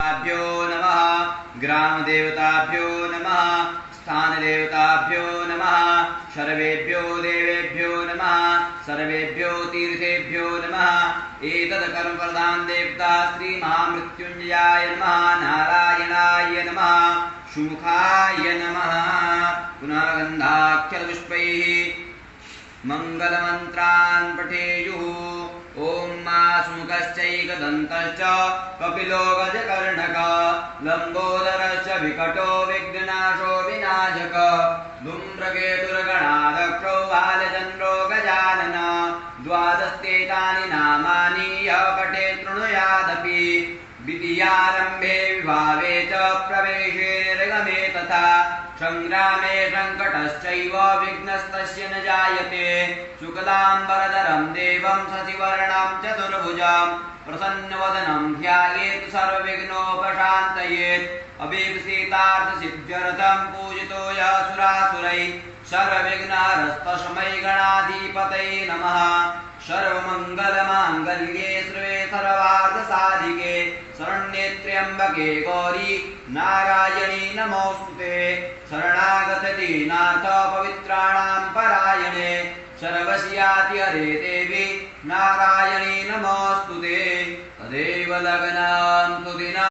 देवताभ्यो नमः, ग्रामदेवताभ्यो नमः, स्थानदेवताभ्यो नमः, सर्वेभ्यो देवेभ्यो नमः, सर्वेभ्यो तीर्थेभ्यो नमः। एतत् कर्मप्रधान देवता श्री महामृत्युंजयाय नमः, नारायणाय नमः, सुमुखाय नमः। पुनः गन्धाक्षरपुष्पैः मंगलमन्त्रान् पठेयुः। ओम मा सुमुखश्चैकदन्तश्च कपिलो गजकर्णकः लम्बोदरश्च विकटो विघ्ननाशो विनाशक धूम्रकेतुर्गणाध्यक्षो बालचन्द्रो गजानन। द्वादशेतानि नामानि यः पठेत् शृणुयादपि। द्वितीयारम्भे विभावे च प्रवेशे निर्गमे तथा संग्रामे संकटश्चैव विघ्नस्तस्य न जायते। शुक्लाम्बरधरं देवं शशिवर्णं चतुर्भुजं प्रसन्नवदनं ध्यायेत् सर्वविघ्नोपशान्तयेत्। अभीप्सितार्थसिद्ध्यर्थं पूजितो यः सुरासुरैः सर्वविघ्नहरस्तस्मै गणाधिपतये नमः। सर्वमङ्गलमाङ्गल्ये शिवे सर्वार्थसाधिके शरण्ये त्र्यम्बके गौरी नारायणी नमोस्तुते। शरणागतदीनाथ पवित्राणां परायणे सर्वस्याति हरे देवी नारायणी नमोस्तुते। तदेव लग्नं तु दिना